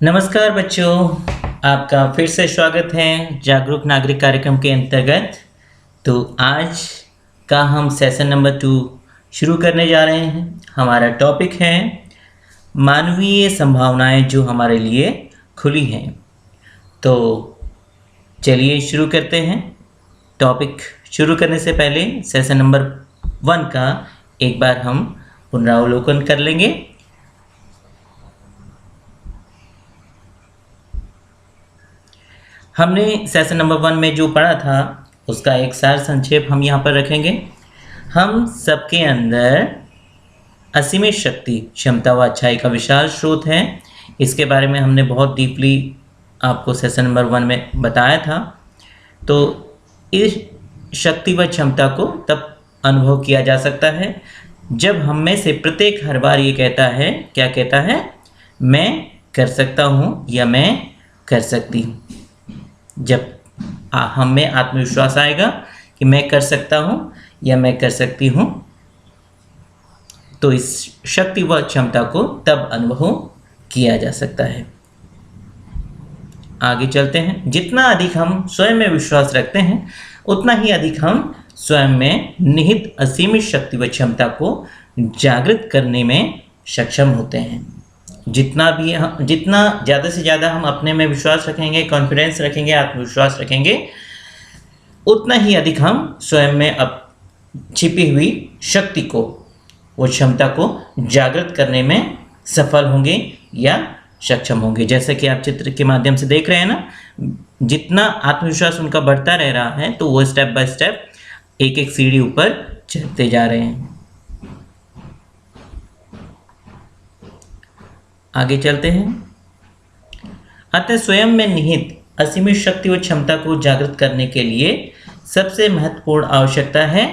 नमस्कार बच्चों, आपका फिर से स्वागत है जागरूक नागरिक कार्यक्रम के अंतर्गत। तो आज का हम सेशन नंबर 2 शुरू करने जा रहे हैं। हमारा टॉपिक है मानवीय संभावनाएं जो हमारे लिए खुली हैं। तो चलिए शुरू करते हैं। टॉपिक शुरू करने से पहले सेशन नंबर 1 का एक बार हम पुनरावलोकन कर लेंगे। हमने सेशन नंबर 1 में जो पढ़ा था उसका एक सार संक्षेप हम यहाँ पर रखेंगे। हम सबके अंदर असीमित शक्ति, क्षमता व अच्छाई का विशाल स्रोत है। इसके बारे में हमने बहुत डीपली आपको सेशन नंबर 1 में बताया था। तो इस शक्ति व क्षमता को तब अनुभव किया जा सकता है जब हम में से प्रत्येक हर बार ये कहता है, क्या कहता है, मैं कर सकता हूँ या मैं कर सकती हूँ। जब हम में आत्मविश्वास आएगा कि मैं कर सकता हूँ या मैं कर सकती हूँ, तो इस शक्ति व क्षमता को तब अनुभव किया जा सकता है। आगे चलते हैं। जितना अधिक हम स्वयं में विश्वास रखते हैं उतना ही अधिक हम स्वयं में निहित असीमित शक्ति व क्षमता को जागृत करने में सक्षम होते हैं। जितना ज़्यादा से ज़्यादा हम अपने में विश्वास रखेंगे, कॉन्फिडेंस रखेंगे, आत्मविश्वास रखेंगे, उतना ही अधिक हम स्वयं में छिपी हुई शक्ति को, वो क्षमता को जागृत करने में सफल होंगे या सक्षम होंगे। जैसे कि आप चित्र के माध्यम से देख रहे हैं ना, जितना आत्मविश्वास उनका बढ़ता रह रहा है तो वो स्टेप बाय स्टेप एक एक सीढ़ी ऊपर चढ़ते जा रहे हैं। आगे चलते हैं। अतः स्वयं में निहित असीमित शक्ति व क्षमता को जागृत करने के लिए सबसे महत्वपूर्ण आवश्यकता है,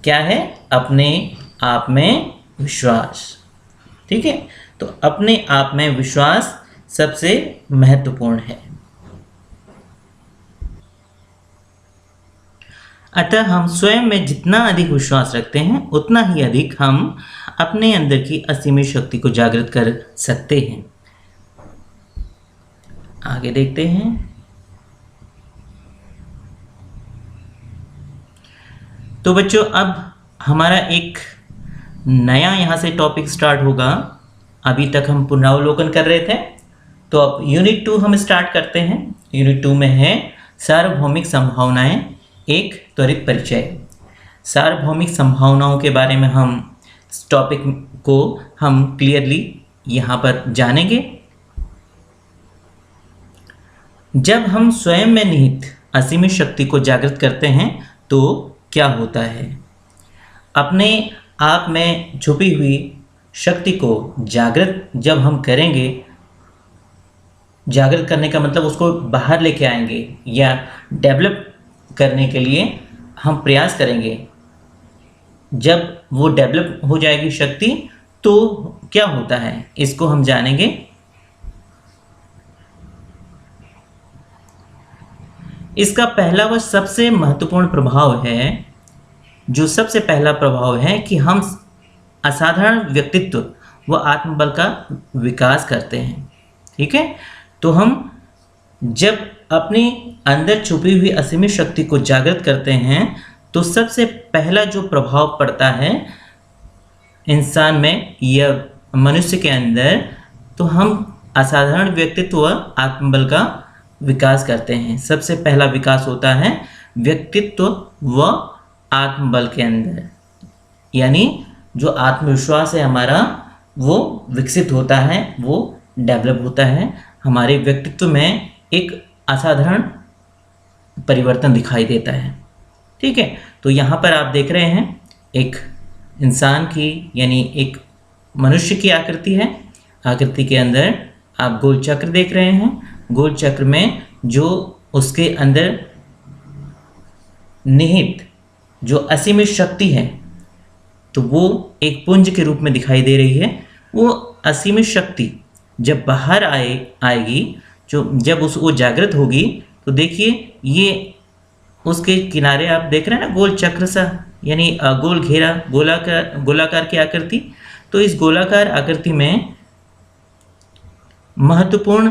क्या है? अपने आप में विश्वास। ठीक है, तो अपने आप में विश्वास सबसे महत्वपूर्ण है। अतः हम स्वयं में जितना अधिक विश्वास रखते हैं उतना ही अधिक हम अपने अंदर की असीमित शक्ति को जागृत कर सकते हैं। आगे देखते हैं। तो बच्चों, अब हमारा एक नया यहाँ से टॉपिक स्टार्ट होगा। अभी तक हम पुनरावलोकन कर रहे थे, तो अब यूनिट 2 हम स्टार्ट करते हैं। यूनिट 2 में है सार्वभौमिक संभावनाएं, एक त्वरित परिचय। सार्वभौमिक संभावनाओं के बारे में हम इस टॉपिक को हम क्लियरली यहाँ पर जानेंगे। जब हम स्वयं में निहित असीमित शक्ति को जागृत करते हैं तो क्या होता है? अपने आप में छुपी हुई शक्ति को जागृत जब हम करेंगे, जागृत करने का मतलब उसको बाहर लेके आएंगे या डेवलप करने के लिए हम प्रयास करेंगे। जब वो डेवलप हो जाएगी शक्ति तो क्या होता है, इसको हम जानेंगे। इसका पहला व सबसे महत्वपूर्ण प्रभाव है, जो सबसे पहला प्रभाव है कि हम असाधारण व्यक्तित्व व आत्मबल का विकास करते हैं। ठीक है, तो हम जब अपने अंदर छुपी हुई असीमित शक्ति को जागृत करते हैं तो सबसे पहला जो प्रभाव पड़ता है इंसान में या मनुष्य के अंदर, तो हम असाधारण व्यक्तित्व व आत्मबल का विकास करते हैं। सबसे पहला विकास होता है व्यक्तित्व व आत्मबल के अंदर, यानी जो आत्मविश्वास है हमारा वो विकसित होता है, वो डेवलप होता है। हमारे व्यक्तित्व में एक असाधारण परिवर्तन दिखाई देता है। ठीक है, तो यहाँ पर आप देख रहे हैं एक इंसान की, यानी एक मनुष्य की आकृति है। आकृति के अंदर आप गोल चक्र देख रहे हैं। गोल चक्र में जो उसके अंदर निहित जो असीमित शक्ति है तो वो एक पुंज के रूप में दिखाई दे रही है। वो असीमित शक्ति जब बाहर आएगी, जब वो जागृत होगी, तो देखिए ये उसके किनारे आप देख रहे हैं ना, गोल चक्र सा, यानी गोल घेरा, गोलाकार की आकृति। तो इस गोलाकार आकृति में महत्वपूर्ण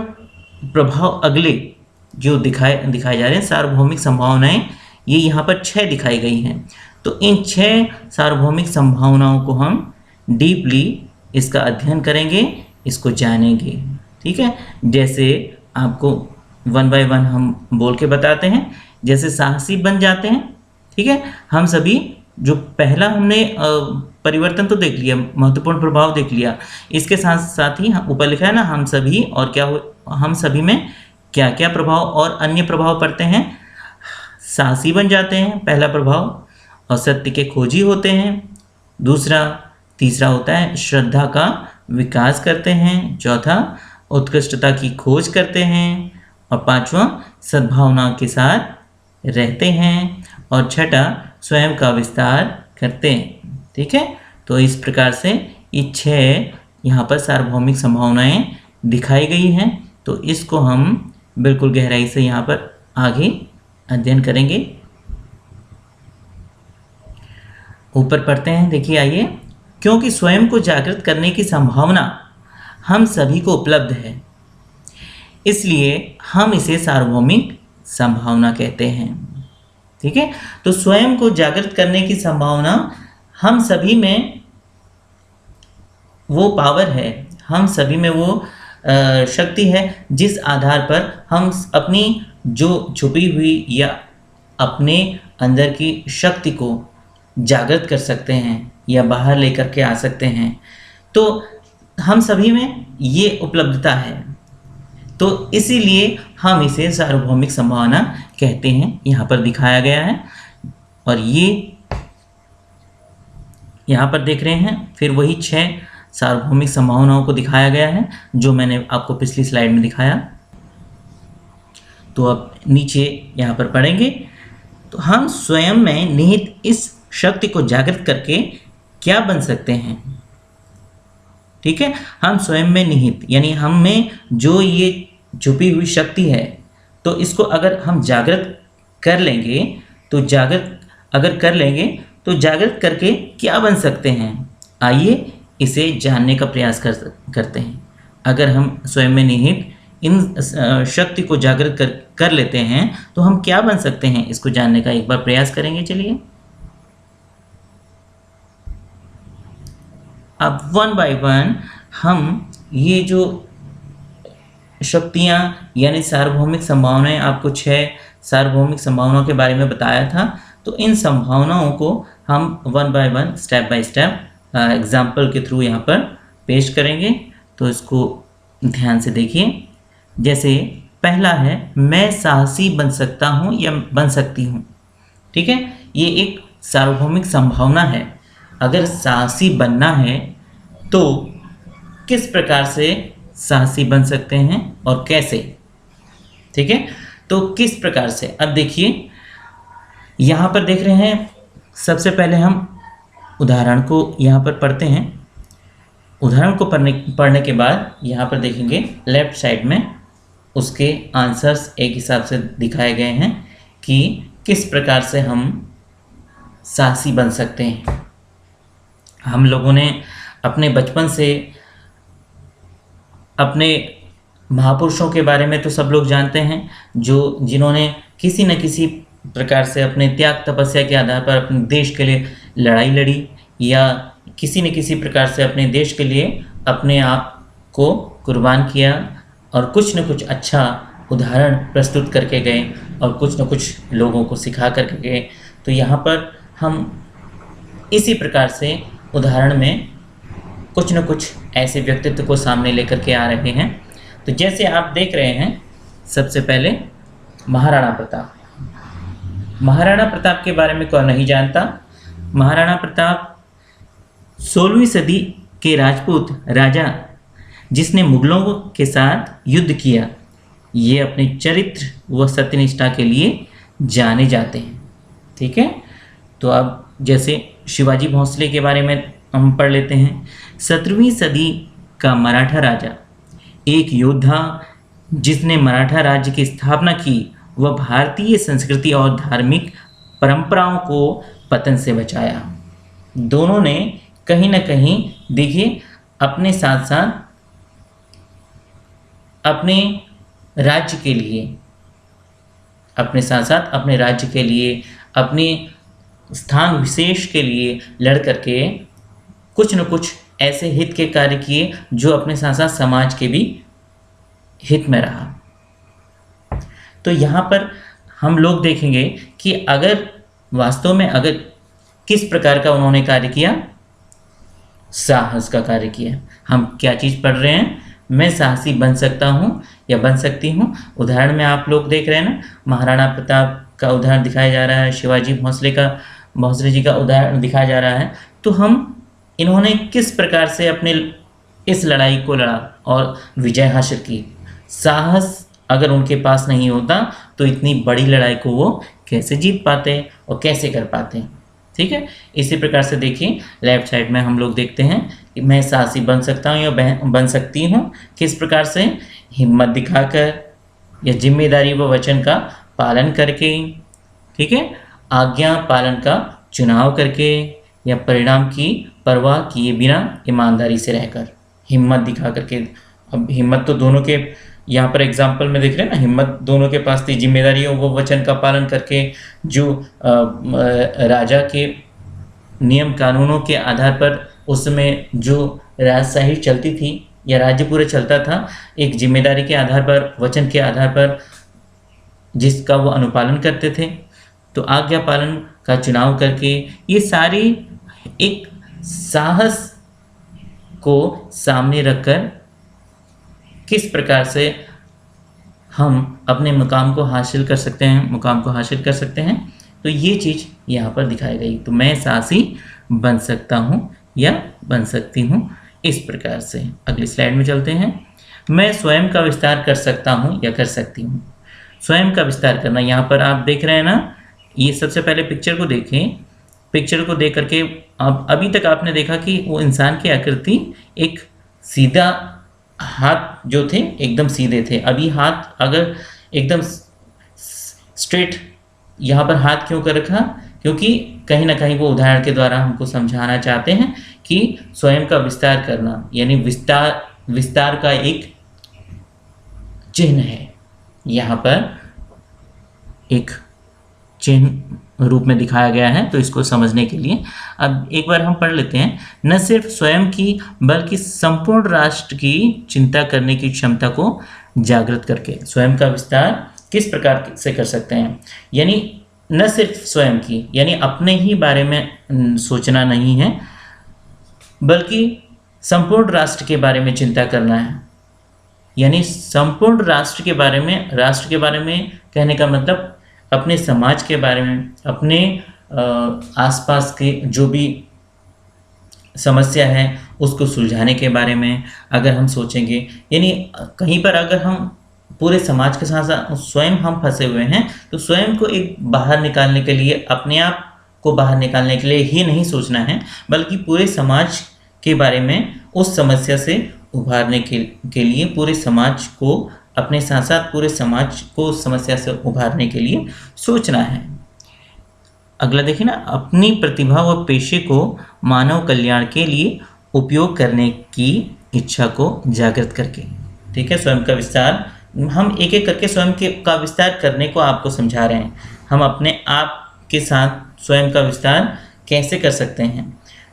प्रभाव अगले जो दिखाए जा रहे हैं सार्वभौमिक संभावनाएं, ये यहाँ पर 6 दिखाई गई हैं। तो इन 6 सार्वभौमिक संभावनाओं को हम डीपली इसका अध्ययन करेंगे, इसको जानेंगे। ठीक है, जैसे आपको वन बाय वन हम बोल के बताते हैं। जैसे साहसी बन जाते हैं। ठीक है, हम सभी जो पहला हमने परिवर्तन तो देख लिया, महत्वपूर्ण प्रभाव देख लिया, इसके साथ साथ ही ऊपर लिखा है ना हम सभी, और क्या हम सभी में क्या क्या प्रभाव और अन्य प्रभाव पड़ते हैं। साहसी बन जाते हैं, पहला प्रभाव, और सत्य के खोजी होते हैं, तीसरा होता है श्रद्धा का विकास करते हैं, चौथा उत्कृष्टता की खोज करते हैं, और पांचवा सद्भावना के साथ रहते हैं, और छठा स्वयं का विस्तार करते हैं। ठीक है, तो इस प्रकार से ये 6 यहाँ पर सार्वभौमिक संभावनाएं दिखाई गई हैं। तो इसको हम बिल्कुल गहराई से यहाँ पर आगे अध्ययन करेंगे। ऊपर पढ़ते हैं, देखिए आइए। क्योंकि स्वयं को जागृत करने की संभावना हम सभी को उपलब्ध है, इसलिए हम इसे सार्वभौमिक संभावना कहते हैं। ठीक है, तो स्वयं को जागृत करने की संभावना हम सभी में वो पावर है, हम सभी में वो शक्ति है, जिस आधार पर हम अपनी जो छुपी हुई या अपने अंदर की शक्ति को जागृत कर सकते हैं या बाहर लेकर के आ सकते हैं। तो हम सभी में ये उपलब्धता है, तो इसीलिए हम इसे सार्वभौमिक संभावना कहते हैं, यहाँ पर दिखाया गया है। और ये यहाँ पर देख रहे हैं, फिर वही 6 सार्वभौमिक संभावनाओं को दिखाया गया है जो मैंने आपको पिछली स्लाइड में दिखाया। तो अब नीचे यहाँ पर पढ़ेंगे। तो हम स्वयं में निहित इस शक्ति को जागृत करके क्या बन सकते हैं। ठीक है, हम स्वयं में निहित यानी हम में जो ये छुपी हुई शक्ति है, तो इसको अगर हम जागृत कर लेंगे तो जागृत करके क्या बन सकते हैं, आइए इसे जानने का प्रयास करते हैं। अगर हम स्वयं में निहित इन शक्ति को जागृत कर लेते हैं तो हम क्या बन सकते हैं, इसको जानने का एक बार प्रयास करेंगे। चलिए अब वन बाय वन हम ये जो शक्तियाँ यानी सार्वभौमिक संभावनाएं, आपको 6 सार्वभौमिक संभावनाओं के बारे में बताया था। तो इन संभावनाओं को हम one by one step by step example के थ्रू यहाँ पर पेश करेंगे। तो इसको ध्यान से देखिए। जैसे पहला है, मैं साहसी बन सकता हूँ या बन सकती हूँ। ठीक है, ये एक सार्वभौमिक संभावना है। अगर साहसी बनना है तो किस प्रकार से साहसी बन सकते हैं और कैसे। ठीक है, तो किस प्रकार से, अब देखिए यहाँ पर देख रहे हैं। सबसे पहले हम उदाहरण को यहाँ पर पढ़ते हैं। उदाहरण को पढ़ने के बाद यहाँ पर देखेंगे लेफ्ट साइड में उसके आंसर्स एक हिसाब से दिखाए गए हैं कि किस प्रकार से हम साहसी बन सकते हैं। हम लोगों ने अपने बचपन से अपने महापुरुषों के बारे में तो सब लोग जानते हैं, जिन्होंने किसी न किसी प्रकार से अपने त्याग तपस्या के आधार पर अपने देश के लिए लड़ाई लड़ी, या किसी न किसी प्रकार से अपने देश के लिए अपने आप को कुर्बान किया और कुछ न कुछ अच्छा उदाहरण प्रस्तुत करके गए और कुछ न कुछ लोगों को सिखा करके गए। तो यहाँ पर हम इसी प्रकार से उदाहरण में कुछ न कुछ ऐसे व्यक्तित्व को सामने लेकर के आ रहे हैं। तो जैसे आप देख रहे हैं, सबसे पहले महाराणा प्रताप। महाराणा प्रताप के बारे में कौन नहीं जानता। महाराणा प्रताप 16वीं सदी के राजपूत राजा जिसने मुगलों के साथ युद्ध किया, ये अपने चरित्र व सत्यनिष्ठा के लिए जाने जाते हैं। ठीक है, तो अब जैसे शिवाजी भोंसले के बारे में हम पढ़ लेते हैं। 17वीं सदी का मराठा राजा, एक योद्धा जिसने मराठा राज्य की स्थापना की, वह भारतीय संस्कृति और धार्मिक परंपराओं को पतन से बचाया। दोनों ने कहीं ना कहीं देखिए अपने साथ साथ अपने राज्य के लिए, अपने साथ साथ अपने राज्य के लिए, अपने स्थान विशेष के लिए लड़ करके कुछ न कुछ ऐसे हित के कार्य किए जो अपने साथ साथ समाज के भी हित में रहा। तो यहाँ पर हम लोग देखेंगे कि अगर वास्तव में अगर किस प्रकार का उन्होंने कार्य किया, साहस का कार्य किया। हम क्या चीज़ पढ़ रहे हैं, मैं साहसी बन सकता हूँ या बन सकती हूँ। उदाहरण में आप लोग देख रहे हैं ना, महाराणा प्रताप का उदाहरण दिखाया जा रहा है, शिवाजी भोंसले जी का उदाहरण दिखाया जा रहा है। तो हम इन्होंने किस प्रकार से अपने इस लड़ाई को लड़ा और विजय हासिल की। साहस अगर उनके पास नहीं होता तो इतनी बड़ी लड़ाई को वो कैसे जीत पाते और कैसे कर पाते। ठीक है, इसी प्रकार से देखिए लेफ्ट साइड में हम लोग देखते हैं कि मैं साहसी बन सकता हूँ या बन सकती हूँ। किस प्रकार से, हिम्मत दिखाकर या जिम्मेदारी व वचन का पालन करके, ठीक है, आज्ञा पालन का चुनाव करके, या परिणाम की परवाह किए बिना ईमानदारी से रहकर। हिम्मत दिखा करके, अब हिम्मत तो दोनों के यहाँ पर एग्जाम्पल में देख रहे हैं ना, हिम्मत दोनों के पास थी। जिम्मेदारियों व वचन का पालन करके जो राजा के नियम कानूनों के आधार पर उस समय जो राजशाही चलती थी या राज्य पूरे चलता था, एक जिम्मेदारी के आधार पर, वचन के आधार पर जिसका वो अनुपालन करते थे। तो आज्ञा पालन का चुनाव करके ये सारी एक साहस को सामने रखकर किस प्रकार से हम अपने मुकाम को हासिल कर सकते हैं, तो ये चीज़ यहाँ पर दिखाई गई। तो मैं साहसी बन सकता हूँ या बन सकती हूँ, इस प्रकार से। अगली स्लाइड में चलते हैं। मैं स्वयं का विस्तार कर सकता हूँ या कर सकती हूँ। स्वयं का विस्तार करना, यहाँ पर आप देख रहे हैं ना, ये सबसे पहले पिक्चर को देखें। पिक्चर को देख करके अब अभी तक आपने देखा कि वो इंसान की आकृति एक सीधा, हाथ जो थे एकदम सीधे थे। अभी हाथ अगर एकदम स्ट्रेट, यहाँ पर हाथ क्यों कर रखा, क्योंकि कहीं ना कहीं वो उदाहरण के द्वारा हमको समझाना चाहते हैं कि स्वयं का विस्तार करना यानी विस्तार का एक चिन्ह है। यहाँ पर एक चिन्ह रूप में दिखाया गया है। तो इसको समझने के लिए अब एक बार हम पढ़ लेते हैं। न सिर्फ स्वयं की बल्कि संपूर्ण राष्ट्र की चिंता करने की क्षमता को जागृत करके स्वयं का विस्तार किस प्रकार से कर सकते हैं, यानी न सिर्फ स्वयं की, यानी अपने ही बारे में सोचना नहीं है, बल्कि संपूर्ण राष्ट्र के बारे में चिंता करना है। यानी संपूर्ण राष्ट्र के बारे में कहने का मतलब अपने समाज के बारे में, अपने आसपास के जो भी समस्या है उसको सुलझाने के बारे में अगर हम सोचेंगे, यानी कहीं पर अगर हम पूरे समाज के साथ साथ स्वयं हम फंसे हुए हैं तो स्वयं को एक बाहर निकालने के लिए, अपने आप को बाहर निकालने के लिए ही नहीं सोचना है, बल्कि पूरे समाज के बारे में, उस समस्या से उभारने के लिए पूरे समाज को, अपने साथ साथ पूरे समाज को समस्या से उभारने के लिए सोचना है। अगला देखिए ना, अपनी प्रतिभा व पेशे को मानव कल्याण के लिए उपयोग करने की इच्छा को जागृत करके। ठीक है, स्वयं का विस्तार हम एक एक करके स्वयं का विस्तार करने को आपको समझा रहे हैं। हम अपने आप के साथ स्वयं का विस्तार कैसे कर सकते हैं।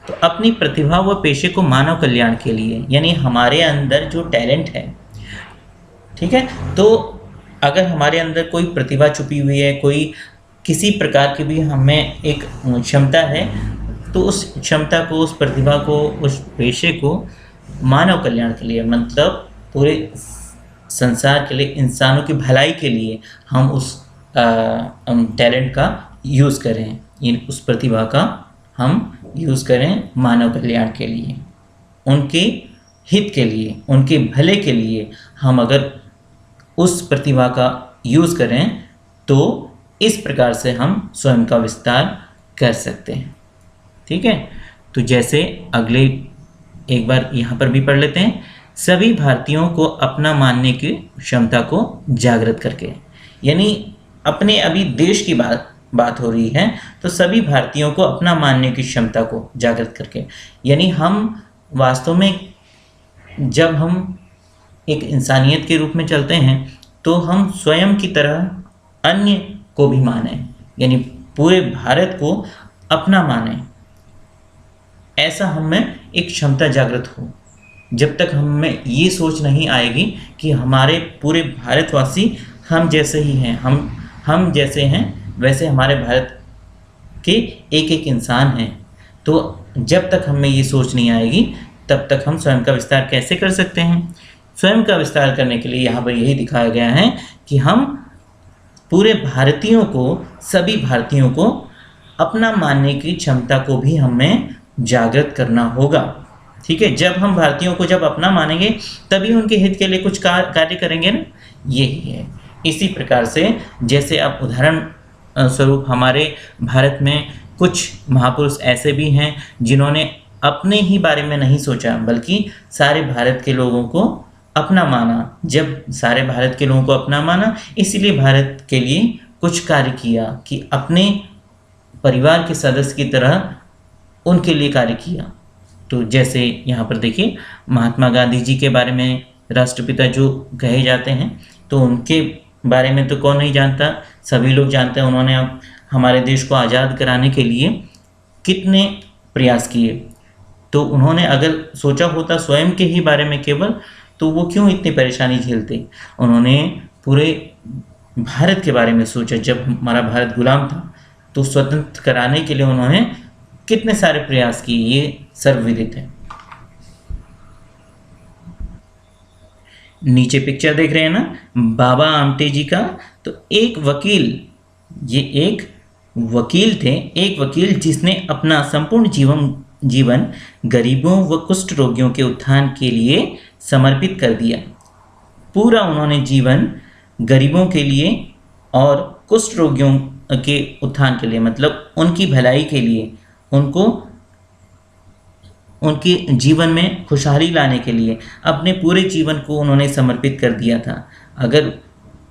तो अपनी प्रतिभा व पेशे को मानव कल्याण के लिए, यानी हमारे अंदर जो टैलेंट है, ठीक है, तो अगर हमारे अंदर कोई प्रतिभा छुपी हुई है, कोई किसी प्रकार की भी हमें एक क्षमता है, तो उस क्षमता को, उस प्रतिभा को, उस पेशे को मानव कल्याण के लिए, मतलब पूरे संसार के लिए, इंसानों की भलाई के लिए हम उस टैलेंट का यूज़ करें, यानी उस प्रतिभा का हम यूज़ करें मानव कल्याण के लिए, उनके हित के लिए, उनके भले के लिए हम अगर उस प्रतिभा का यूज़ करें तो इस प्रकार से हम स्वयं का विस्तार कर सकते हैं। ठीक है, तो जैसे अगले एक बार यहाँ पर भी पढ़ लेते हैं। सभी भारतीयों को अपना मानने की क्षमता को जागृत करके, यानी अपने अभी देश की बात हो रही है, तो सभी भारतीयों को अपना मानने की क्षमता को जागृत करके, यानी हम वास्तव में जब हम एक इंसानियत के रूप में चलते हैं तो हम स्वयं की तरह अन्य को भी मानें, यानी पूरे भारत को अपना मानें। ऐसा हम में एक क्षमता जागृत हो। जब तक हम में ये सोच नहीं आएगी कि हमारे पूरे भारतवासी हम जैसे ही हैं, हम जैसे हैं वैसे हमारे भारत के एक एक इंसान हैं, तो जब तक हम में ये सोच नहीं आएगी तब तक हम स्वयं का विस्तार कैसे कर सकते हैं। स्वयं का विस्तार करने के लिए यहाँ पर यही दिखाया गया है कि हम पूरे भारतीयों को, सभी भारतीयों को अपना मानने की क्षमता को भी हमें जागृत करना होगा। ठीक है, जब हम भारतीयों को जब अपना मानेंगे तभी उनके हित के लिए कुछ कार्य करेंगे ना, यही है। इसी प्रकार से जैसे अब उदाहरण स्वरूप हमारे भारत में कुछ महापुरुष ऐसे भी हैं जिन्होंने अपने ही बारे में नहीं सोचा बल्कि सारे भारत के लोगों को अपना माना। जब सारे भारत के लोगों को अपना माना, इसीलिए भारत के लिए कुछ कार्य किया कि अपने परिवार के सदस्य की तरह उनके लिए कार्य किया। तो जैसे यहाँ पर देखिए महात्मा गांधी जी के बारे में राष्ट्रपिता जो कहे जाते हैं, तो उनके बारे में तो कौन नहीं जानता, सभी लोग जानते हैं। उन्होंने अब हमारे देश को आज़ाद कराने के लिए कितने प्रयास किए। तो उन्होंने अगर सोचा होता स्वयं के ही बारे में केवल, तो वो क्यों इतनी परेशानी झेलते। उन्होंने पूरे भारत के बारे में सोचा। जब हमारा भारत गुलाम था तो स्वतंत्र कराने के लिए उन्होंने कितने सारे प्रयास किए, ये सर्वविदित है। नीचे पिक्चर देख रहे हैं ना बाबा आमटे जी का। तो एक वकील, ये एक वकील थे, एक वकील जिसने अपना संपूर्ण जीवन गरीबों व कुष्ठ रोगियों के उत्थान के लिए समर्पित कर दिया। पूरा उन्होंने जीवन गरीबों के लिए और कुष्ठ रोगियों के उत्थान के लिए, मतलब उनकी भलाई के लिए, उनको उनके जीवन में खुशहाली लाने के लिए अपने पूरे जीवन को उन्होंने समर्पित कर दिया था। अगर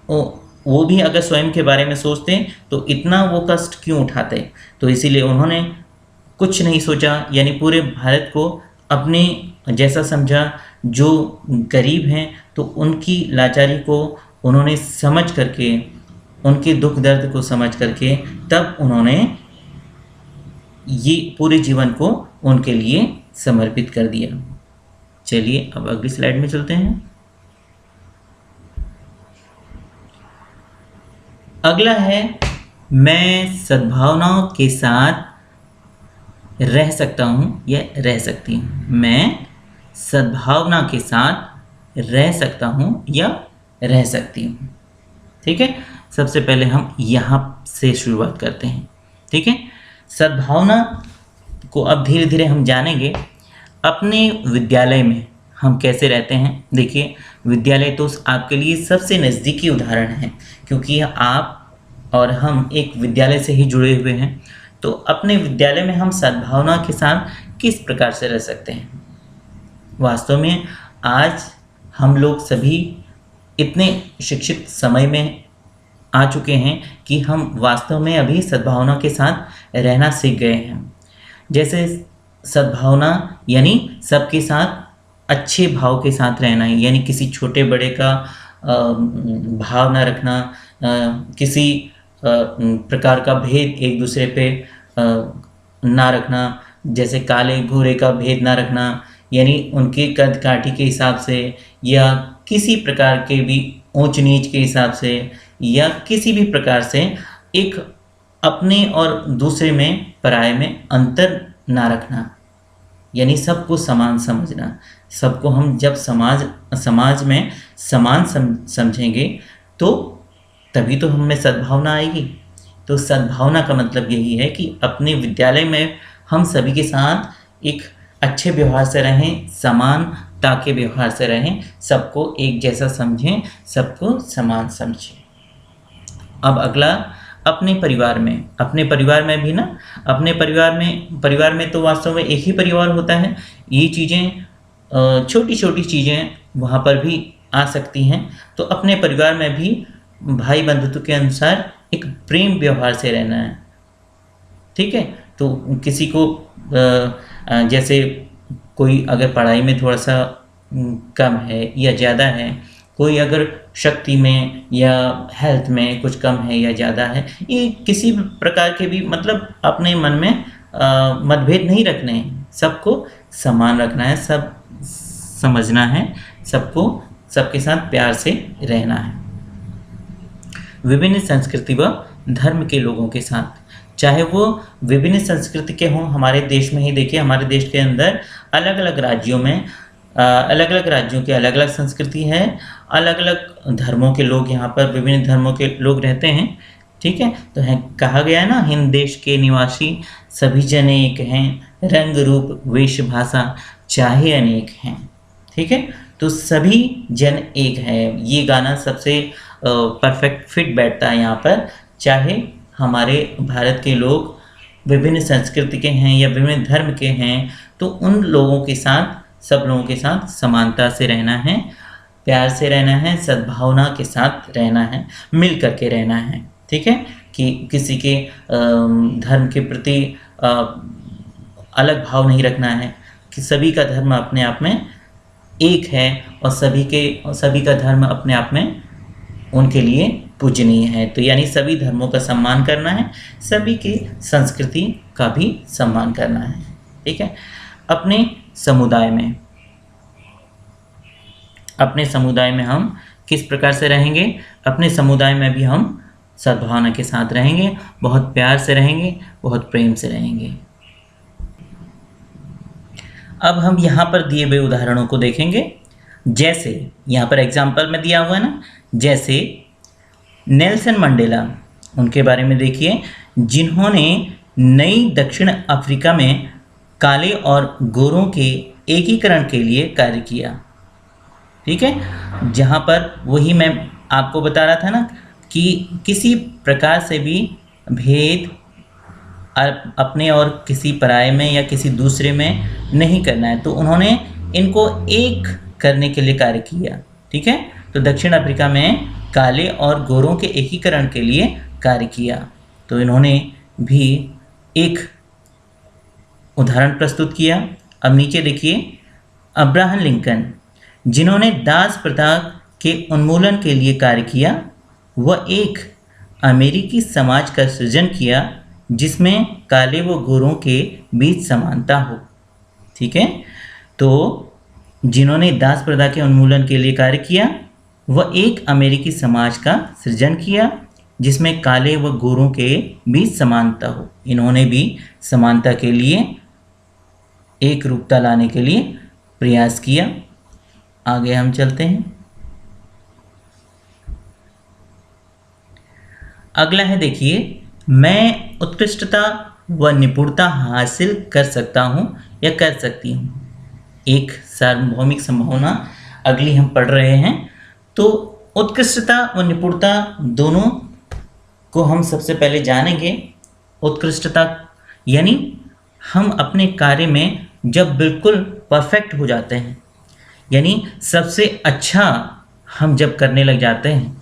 वो भी अगर स्वयं के बारे में सोचते तो इतना वो कष्ट क्यों उठाते। तो इसीलिए उन्होंने कुछ नहीं सोचा, यानी पूरे भारत को अपने जैसा समझा। जो गरीब हैं तो उनकी लाचारी को उन्होंने समझ करके, उनके दुख दर्द को समझ करके, तब उन्होंने ये पूरे जीवन को उनके लिए समर्पित कर दिया। चलिए अब अगली स्लाइड में चलते हैं। अगला है मैं सद्भावनाओं के साथ रह सकता हूँ या रह सकती हूँ। मैं सद्भावना के साथ रह सकता हूँ या रह सकती हूँ। ठीक है, सबसे पहले हम यहाँ से शुरुआत करते हैं। ठीक है, सद्भावना को अब धीरे धीरे हम जानेंगे। अपने विद्यालय में हम कैसे रहते हैं। देखिए विद्यालय तो आपके लिए सबसे नज़दीकी उदाहरण है, क्योंकि आप और हम एक विद्यालय से ही जुड़े हुए हैं। तो अपने विद्यालय में हम सद्भावना के साथ किस प्रकार से रह सकते हैं। वास्तव में आज हम लोग सभी इतने शिक्षित समय में आ चुके हैं कि हम वास्तव में अभी सद्भावना के साथ रहना सीख गए हैं। जैसे सद्भावना यानी सबके साथ अच्छे भाव के साथ रहना है, यानी किसी छोटे बड़े का भाव ना रखना, किसी प्रकार का भेद एक दूसरे पे ना रखना, जैसे काले घोरे का भेद ना रखना, यानी उनके कद काठी के हिसाब से या किसी प्रकार के भी ऊंच नीच के हिसाब से या किसी भी प्रकार से एक अपने और दूसरे में पराये में अंतर ना रखना, यानी सबको समान समझना। सबको हम जब समाज में समान समझेंगे तो तभी तो हम में सद्भावना आएगी। तो सद्भावना का मतलब यही है कि अपने विद्यालय में हम सभी के साथ एक अच्छे व्यवहार से रहें, समानता के व्यवहार से रहें, सबको एक जैसा समझें, सबको समान समझें। अब अगला अपने परिवार में भी ना, अपने परिवार में तो वास्तव में एक ही परिवार होता है। ये चीज़ें छोटी छोटी चीज़ें वहाँ पर भी आ सकती हैं। तो अपने परिवार में भी भाई बंधुत्व के अनुसार एक प्रेम व्यवहार से रहना है। ठीक है, तो किसी को जैसे कोई अगर पढ़ाई में थोड़ा सा कम है या ज़्यादा है, कोई अगर शक्ति में या हेल्थ में कुछ कम है या ज़्यादा है, ये किसी भी प्रकार के भी मतलब अपने मन में मतभेद नहीं रखने हैं, सबको समान रखना है, सब समझना है, सबको सबके साथ प्यार से रहना है। विभिन्न संस्कृति व धर्म के लोगों के साथ, चाहे वो विभिन्न संस्कृति के हों, हमारे देश में ही देखिए, हमारे देश के अंदर अलग अलग राज्यों में अलग अलग राज्यों की अलग अलग संस्कृति है, अलग अलग धर्मों के लोग यहाँ पर विभिन्न धर्मों के लोग रहते हैं, ठीक है। तो है कहा गया है ना, हिंद देश के निवासी सभी जन एक हैं, रंग रूप वेश भाषा चाहे अनेक हैं, ठीक है। तो सभी जन एक है, ये गाना सबसे परफेक्ट फिट बैठता है यहाँ पर। चाहे हमारे भारत के लोग विभिन्न संस्कृति के हैं या विभिन्न धर्म के हैं, तो उन लोगों के साथ, सब लोगों के साथ समानता से रहना है, प्यार से रहना है, सद्भावना के साथ रहना है, मिल करके रहना है, ठीक है। कि किसी के धर्म के प्रति अलग भाव नहीं रखना है, कि सभी का धर्म अपने आप में एक है और सभी का धर्म अपने आप में उनके लिए पूजनीय है। तो यानी सभी धर्मों का सम्मान करना है, सभी की संस्कृति का भी सम्मान करना है, ठीक है। अपने समुदाय में हम किस प्रकार से रहेंगे? अपने समुदाय में भी हम सद्भावना के साथ रहेंगे, बहुत प्यार से रहेंगे, बहुत प्रेम से रहेंगे। अब हम यहाँ पर दिए हुए उदाहरणों को देखेंगे। जैसे यहाँ पर एग्जाम्पल में दिया हुआ है ना, जैसे नेल्सन मंडेला, उनके बारे में देखिए, जिन्होंने नई दक्षिण अफ्रीका में काले और गोरों के एकीकरण के लिए कार्य किया, ठीक है। जहाँ पर वही मैं आपको बता रहा था ना कि किसी प्रकार से भी भेद अपने और किसी पराये में या किसी दूसरे में नहीं करना है, तो उन्होंने इनको एक करने के लिए कार्य किया, ठीक है। तो दक्षिण अफ्रीका में काले और गोरों के एकीकरण के लिए कार्य किया, तो इन्होंने भी एक उदाहरण प्रस्तुत किया। अब नीचे देखिए, अब्राहम लिंकन, जिन्होंने दास प्रथा के उन्मूलन के लिए कार्य किया, वह एक अमेरिकी समाज का सृजन किया जिसमें काले व गोरों के बीच समानता हो, ठीक है। तो जिन्होंने दास प्रथा के उन्मूलन के लिए कार्य किया, वह एक अमेरिकी समाज का सृजन किया जिसमें काले व गोरों के बीच समानता हो। इन्होंने भी समानता के लिए, एक रूपता लाने के लिए प्रयास किया। आगे हम चलते हैं। अगला है, देखिए, मैं उत्कृष्टता व निपुणता हासिल कर सकता हूँ या कर सकती हूँ। एक सार्वभौमिक संभावना अगली हम पढ़ रहे हैं। तो उत्कृष्टता व निपुणता दोनों को हम सबसे पहले जानेंगे। उत्कृष्टता यानी हम अपने कार्य में जब बिल्कुल परफेक्ट हो जाते हैं, यानी सबसे अच्छा हम जब करने लग जाते हैं।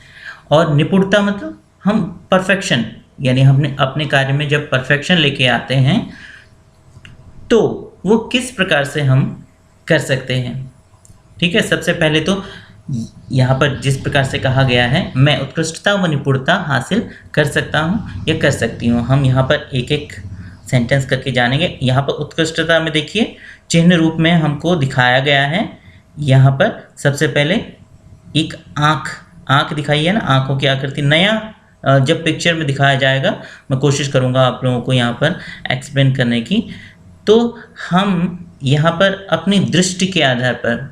और निपुणता मतलब हम परफेक्शन, यानी हमने अपने कार्य में जब परफेक्शन लेके आते हैं, तो वो किस प्रकार से हम कर सकते हैं, ठीक है। सबसे पहले तो यहाँ पर जिस प्रकार से कहा गया है, मैं उत्कृष्टता व निपुणता हासिल कर सकता हूँ या कर सकती हूँ, हम यहाँ पर एक एक सेंटेंस करके जानेंगे। यहाँ पर उत्कृष्टता में देखिए, चिन्ह रूप में हमको दिखाया गया है। यहाँ पर सबसे पहले एक आँख दिखाई है ना, आँखों की आकृति। नया जब पिक्चर में दिखाया जाएगा, मैं कोशिश करूँगा आप लोगों को यहाँ पर एक्सप्लेन करने की। तो हम यहाँ पर अपनी दृष्टि के आधार पर,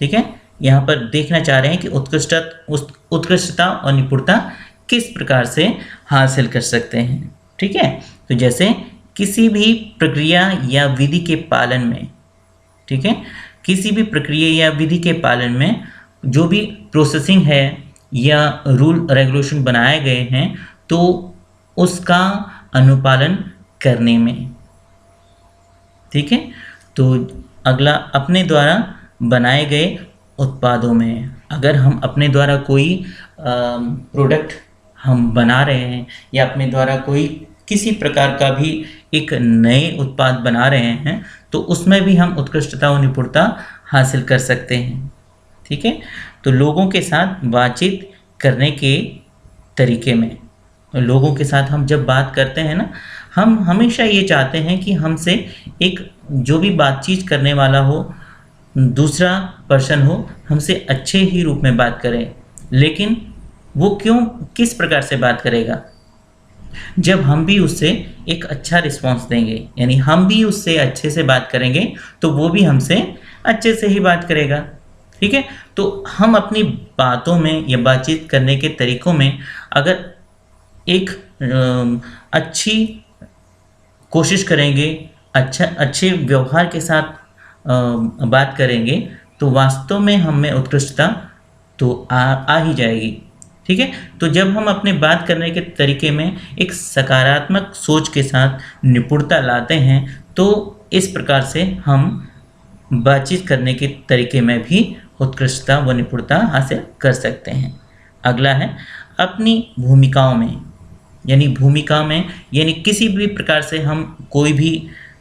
ठीक है, यहाँ पर देखना चाह रहे हैं कि उत्कृष्टता और निपुणता किस प्रकार से हासिल कर सकते हैं, ठीक है। तो जैसे किसी भी प्रक्रिया या विधि के पालन में, ठीक है, किसी भी प्रक्रिया या विधि के पालन में जो भी प्रोसेसिंग है या रूल रेगुलेशन बनाए गए हैं, तो उसका अनुपालन करने में, ठीक है। तो अगला, अपने द्वारा बनाए गए उत्पादों में, अगर हम अपने द्वारा कोई प्रोडक्ट हम बना रहे हैं या अपने द्वारा कोई किसी प्रकार का भी एक नए उत्पाद बना रहे हैं, तो उसमें भी हम उत्कृष्टता और निपुणता हासिल कर सकते हैं। ठीक है, तो लोगों के साथ बातचीत करने के तरीके में, लोगों के साथ हम जब बात करते हैं ना, हम हमेशा ये चाहते हैं कि हमसे एक जो भी बातचीत करने वाला हो, दूसरा पर्सन हो, हमसे अच्छे ही रूप में बात करें। लेकिन वो क्यों, किस प्रकार से बात करेगा? जब हम भी उससे एक अच्छा रिस्पॉन्स देंगे, यानी हम भी उससे अच्छे से बात करेंगे, तो वो भी हमसे अच्छे से ही बात करेगा। ठीक है, तो हम अपनी बातों में या बातचीत करने के तरीकों में अगर एक अच्छी कोशिश करेंगे, अच्छे व्यवहार के साथ बात करेंगे, तो वास्तव में हम में उत्कृष्टता तो आ ही जाएगी। ठीक है, तो जब हम अपने बात करने के तरीके में एक सकारात्मक सोच के साथ निपुणता लाते हैं, तो इस प्रकार से हम बातचीत करने के तरीके में भी उत्कृष्टता व निपुणता हासिल कर सकते हैं। अगला है अपनी भूमिकाओं में, यानी किसी भी प्रकार से हम कोई भी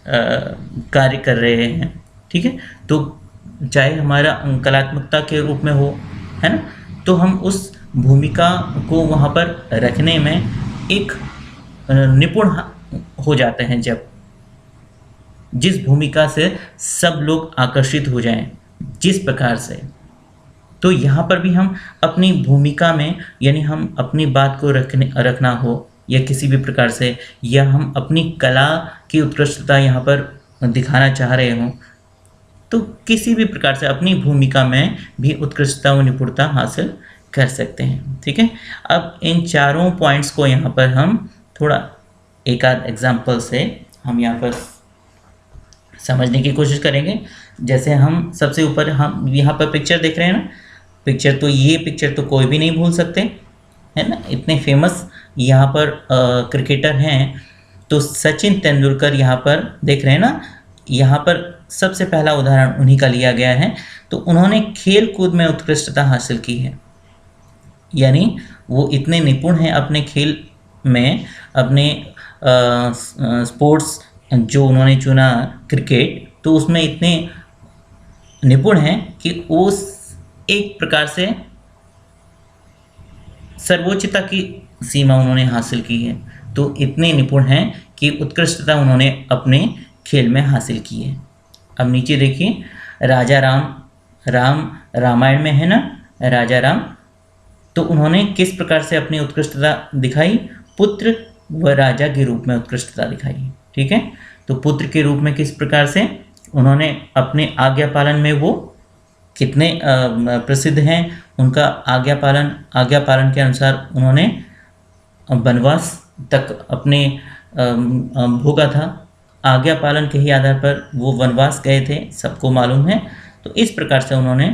कार्य कर रहे हैं। ठीक है, तो चाहे हमारा कलात्मकता के रूप में हो, है ना, तो हम उस भूमिका को वहाँ पर रखने में एक निपुण हो जाते हैं, जब जिस भूमिका से सब लोग आकर्षित हो जाएं, जिस प्रकार से। तो यहाँ पर भी हम अपनी भूमिका में, यानी हम अपनी बात को रखना हो या किसी भी प्रकार से, या हम अपनी कला की उत्कृष्टता यहाँ पर दिखाना चाह रहे हों, तो किसी भी प्रकार से अपनी भूमिका में भी उत्कृष्टता व निपुणता हासिल कर सकते हैं। ठीक है, अब इन चारों पॉइंट्स को यहाँ पर हम थोड़ा एक आध एग्जाम्पल से हम यहाँ पर समझने की कोशिश करेंगे। जैसे हम सबसे ऊपर हम यहाँ पर पिक्चर देख रहे हैं ना, ये पिक्चर तो कोई भी नहीं भूल सकते, है ना, इतने फेमस यहाँ पर क्रिकेटर हैं। तो सचिन तेंदुलकर यहाँ पर देख रहे हैं ना, यहाँ पर सबसे पहला उदाहरण उन्हीं का लिया गया है। तो उन्होंने खेल कूद में उत्कृष्टता हासिल की है, यानी वो इतने निपुण हैं अपने खेल में, अपने स्पोर्ट्स जो उन्होंने चुना क्रिकेट, तो उसमें इतने निपुण हैं कि उस एक प्रकार से सर्वोच्चता की सीमा उन्होंने हासिल की है। तो इतने निपुण हैं कि उत्कृष्टता उन्होंने अपने खेल में हासिल की है। अब नीचे देखिए, राजा राम रामायण में है ना, राजा राम, तो उन्होंने किस प्रकार से अपनी उत्कृष्टता दिखाई? पुत्र व राजा के रूप में उत्कृष्टता दिखाई। ठीक है, तो पुत्र के रूप में किस प्रकार से उन्होंने अपने आज्ञा पालन में वो कितने प्रसिद्ध हैं, उनका आज्ञा पालन के अनुसार उन्होंने वनवास तक अपने भोगा था। आज्ञा पालन के ही आधार पर वो वनवास गए थे, सबको मालूम है। तो इस प्रकार से उन्होंने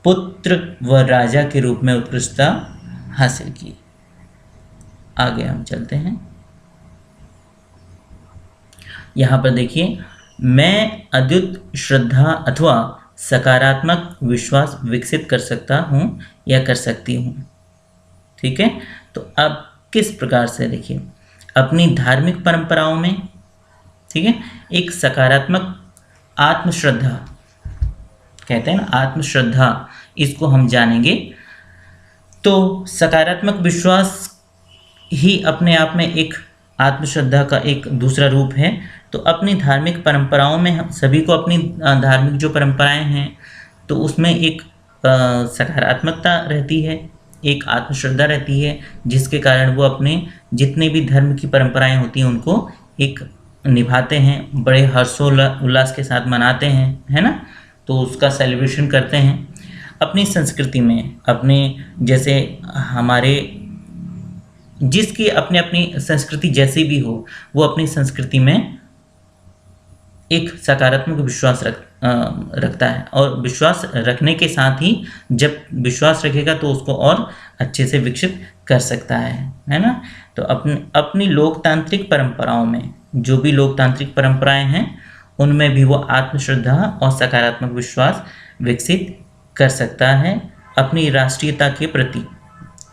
पुत्र व राजा के रूप में उत्कृष्टता हासिल की। आगे हम चलते हैं। यहाँ पर देखिए, मैं अद्भुत श्रद्धा अथवा सकारात्मक विश्वास विकसित कर सकता हूँ या कर सकती हूँ। ठीक है, तो अब किस प्रकार से देखिए, अपनी धार्मिक परंपराओं में, ठीक है, एक सकारात्मक आत्मश्रद्धा कहते हैं ना, आत्मश्रद्धा, इसको हम जानेंगे। तो सकारात्मक विश्वास ही अपने आप में एक आत्मश्रद्धा का एक दूसरा रूप है। तो अपनी धार्मिक परंपराओं में हम सभी को अपनी धार्मिक जो परंपराएं हैं, तो उसमें एक सकारात्मकता रहती है, एक आत्मश्रद्धा रहती है, जिसके कारण वो अपने जितने भी धर्म की परंपराएं होती हैं उनको एक निभाते हैं, बड़े हर्षोल्लास के साथ मनाते हैं, है ना, तो उसका सेलिब्रेशन करते हैं। अपनी संस्कृति में, अपने जैसे हमारे जिसकी अपनी अपनी संस्कृति जैसी भी हो, वो अपनी संस्कृति में एक सकारात्मक विश्वास रखता है। और विश्वास रखने के साथ ही जब विश्वास रखेगा तो उसको और अच्छे से विकसित कर सकता है ना। तो अपनी लोकतांत्रिक परंपराओं में, जो भी लोकतांत्रिक परंपराएं हैं, उनमें भी वो आत्मश्रद्धा और सकारात्मक विश्वास विकसित कर सकता है अपनी राष्ट्रीयता के प्रति,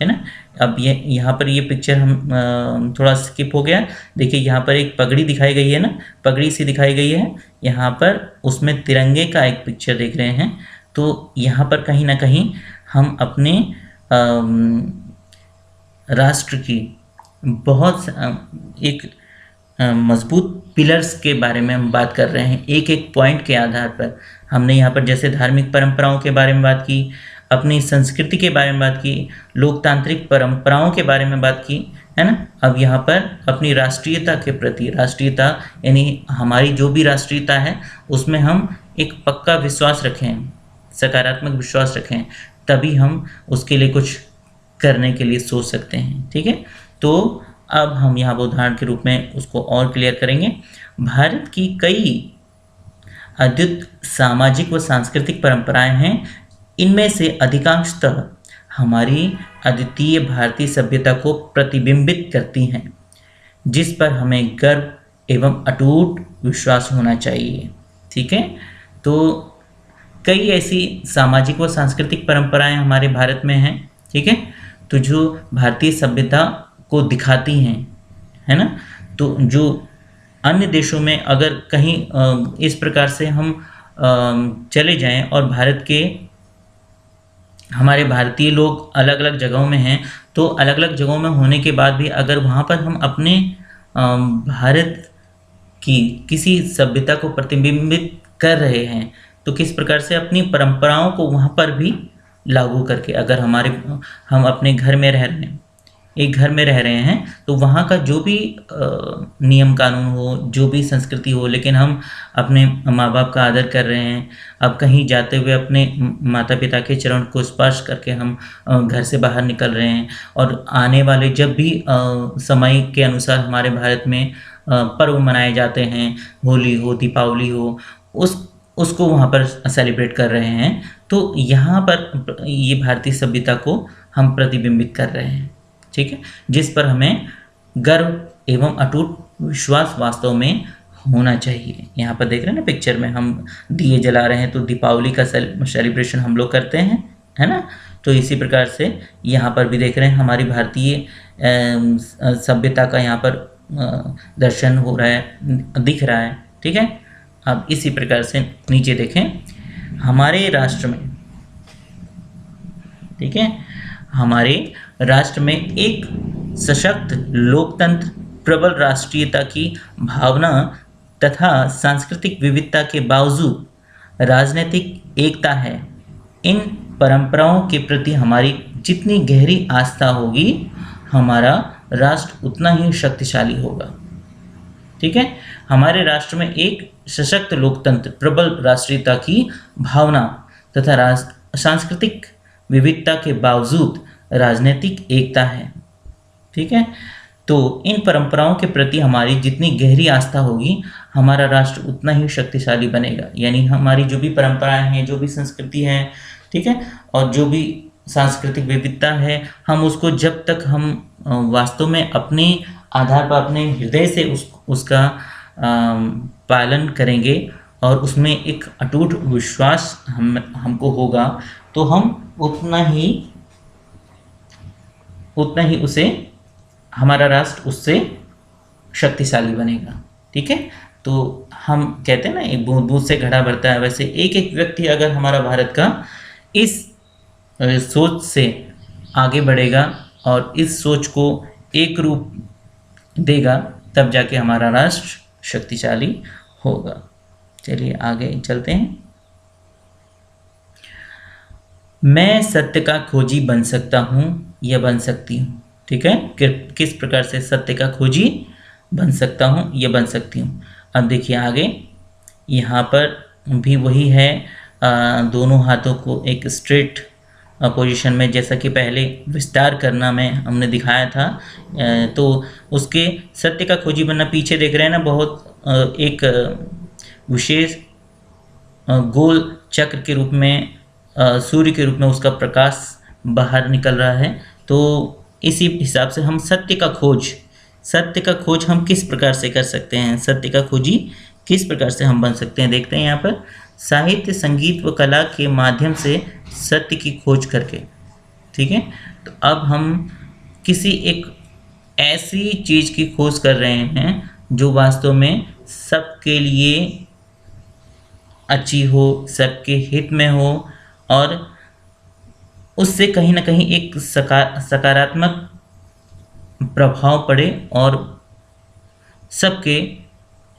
है ना। अब ये यहाँ पर ये पिक्चर हम थोड़ा स्किप हो गया। देखिए यहाँ पर एक पगड़ी दिखाई गई है ना, पगड़ी सी दिखाई गई है। यहाँ पर उसमें तिरंगे का एक पिक्चर देख रहे हैं। तो यहाँ पर कहीं ना कहीं हम अपने राष्ट्र की बहुत एक मजबूत पिलर्स के बारे में हम बात कर रहे हैं। एक एक पॉइंट के आधार पर हमने यहाँ पर जैसे धार्मिक परंपराओं के बारे में बात की, अपनी संस्कृति के बारे में बात की, लोकतांत्रिक परंपराओं के बारे में बात की, है ना। अब यहाँ पर अपनी राष्ट्रीयता के प्रति, राष्ट्रीयता यानी हमारी जो भी राष्ट्रीयता है उसमें हम एक पक्का विश्वास रखें, सकारात्मक विश्वास रखें, तभी हम उसके लिए कुछ करने के लिए सोच सकते हैं। ठीक है, तो अब हम यहाँ उदाहरण के रूप में उसको और क्लियर करेंगे। भारत की कई अद्भुत सामाजिक व सांस्कृतिक परंपराएं हैं। इनमें से अधिकांशतः हमारी अद्वितीय भारतीय सभ्यता को प्रतिबिंबित करती हैं, जिस पर हमें गर्व एवं अटूट विश्वास होना चाहिए। ठीक है, तो कई ऐसी सामाजिक व सांस्कृतिक परंपराएं हमारे भारत में हैं। ठीक है, तो जो भारतीय सभ्यता को दिखाती हैं, है ना। तो जो अन्य देशों में अगर कहीं इस प्रकार से हम चले जाएं और भारत के हमारे भारतीय लोग अलग अलग जगहों में हैं, तो अलग अलग जगहों में होने के बाद भी अगर वहाँ पर हम अपने भारत की किसी सभ्यता को प्रतिबिंबित कर रहे हैं, तो किस प्रकार से अपनी परंपराओं को वहाँ पर भी लागू करके, अगर हम अपने घर में रह रहे हैं, एक घर में रह रहे हैं, तो वहाँ का जो भी नियम कानून हो, जो भी संस्कृति हो, लेकिन हम अपने माँ बाप का आदर कर रहे हैं। अब कहीं जाते हुए अपने माता पिता के चरण को स्पर्श करके हम घर से बाहर निकल रहे हैं, और आने वाले जब भी समय के अनुसार हमारे भारत में पर्व मनाए जाते हैं, होली हो, दीपावली हो, उसको वहाँ पर सेलिब्रेट कर रहे हैं। तो यहाँ पर ये भारतीय सभ्यता को हम प्रतिबिंबित कर रहे हैं। ठीक है, जिस पर हमें गर्व एवं अटूट विश्वास वास्तव में होना चाहिए। यहाँ पर देख रहे हैं ना पिक्चर में, हम दिए जला रहे हैं, तो दीपावली का सेलिब्रेशन हम लोग करते हैं, है ना। तो इसी प्रकार से यहाँ पर भी देख रहे हैं हमारी भारतीय सभ्यता का यहाँ पर दर्शन हो रहा है, दिख रहा है। ठीक है, अब इसी प्रकार से नीचे देखें हमारे राष्ट्र में, ठीक है, हमारे राष्ट्र में एक सशक्त लोकतंत्र, प्रबल राष्ट्रीयता की भावना तथा सांस्कृतिक विविधता के बावजूद राजनीतिक एकता है। इन परंपराओं के प्रति हमारी जितनी गहरी आस्था होगी, हमारा राष्ट्र उतना ही शक्तिशाली होगा। ठीक है, हमारे राष्ट्र में एक सशक्त लोकतंत्र, प्रबल राष्ट्रीयता की भावना तथा सांस्कृतिक विविधता के बावजूद राजनीतिक एकता है। ठीक है, तो इन परंपराओं के प्रति हमारी जितनी गहरी आस्था होगी, हमारा राष्ट्र उतना ही शक्तिशाली बनेगा। यानी हमारी जो भी परंपराएं हैं, जो भी संस्कृति है, ठीक है, और जो भी सांस्कृतिक विविधता है, हम उसको जब तक हम वास्तव में अपने आधार पर, अपने हृदय से उसका पालन करेंगे और उसमें एक अटूट विश्वास हमको होगा, तो हम उतना ही उसे, हमारा राष्ट्र उससे शक्तिशाली बनेगा। ठीक है, तो हम कहते हैं ना, एक बूंद बूंद से घड़ा भरता है, वैसे एक एक व्यक्ति अगर हमारा भारत का इस सोच से आगे बढ़ेगा और इस सोच को एक रूप देगा, तब जाके हमारा राष्ट्र शक्तिशाली होगा। चलिए आगे चलते हैं। मैं सत्य का खोजी बन सकता हूँ या बन सकती हूँ। ठीक है, किस प्रकार से सत्य का खोजी बन सकता हूँ या बन सकती हूँ। अब देखिए आगे, यहाँ पर भी वही है, दोनों हाथों को एक स्ट्रेट पोजीशन में, जैसा कि पहले विस्तार करना में हमने दिखाया था, तो उसके सत्य का खोजी बनना, पीछे देख रहे हैं ना, बहुत एक विशेष गोल चक्र के रूप में, सूर्य के रूप में उसका प्रकाश बाहर निकल रहा है। तो इसी हिसाब से हम सत्य का खोज हम किस प्रकार से कर सकते हैं, सत्य का खोजी किस प्रकार से हम बन सकते हैं, देखते हैं यहाँ पर। साहित्य, संगीत व कला के माध्यम से सत्य की खोज करके। ठीक है, तो अब हम किसी एक ऐसी चीज़ की खोज कर रहे हैं जो वास्तव में सबके लिए अच्छी हो, सबके हित में हो और उससे कहीं न कहीं एक सकारात्मक प्रभाव पड़े और सबके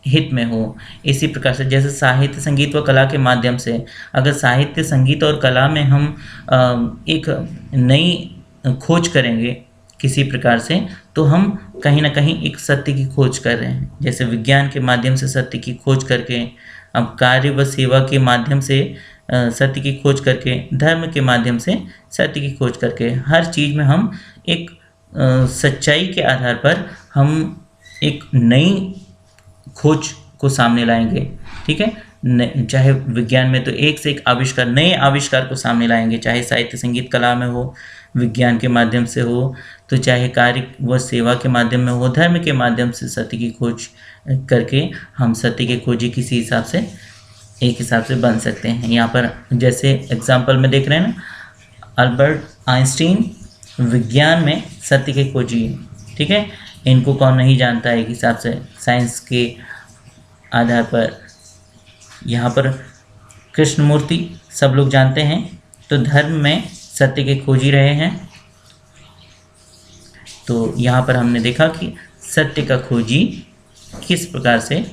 हित में हो। इसी प्रकार से जैसे साहित्य, संगीत व कला के माध्यम से, अगर साहित्य, संगीत और कला में हम एक नई खोज करेंगे किसी प्रकार से, तो हम कहीं न कहीं एक सत्य की खोज कर रहे हैं। जैसे विज्ञान के माध्यम से सत्य की खोज करके, अब कार्य व सेवा के माध्यम से सत्य की खोज करके, धर्म के माध्यम से सत्य की खोज करके, हर चीज़ में हम एक सच्चाई के आधार पर हम एक नई खोज को सामने लाएंगे। ठीक है, चाहे विज्ञान में तो एक से एक आविष्कार, नए आविष्कार को सामने लाएंगे, चाहे साहित्य, संगीत, कला में हो, विज्ञान के माध्यम से हो, तो चाहे कार्य व सेवा के माध्यम में हो, धर्म के माध्यम से सत्य की खोज करके हम सत्य के खोजी किसी हिसाब से, एक हिसाब से बन सकते हैं। यहाँ पर जैसे एग्जाम्पल में देख रहे हैं ना, अल्बर्ट आइंस्टीन विज्ञान में सत्य के खोजी हैं। ठीक है, इनको कौन नहीं जानता है एक हिसाब से साइंस के आधार पर। यहाँ पर कृष्णमूर्ति सब लोग जानते हैं, तो धर्म में सत्य के खोजी रहे हैं। तो यहाँ पर हमने देखा कि सत्य का खोजी किस प्रकार से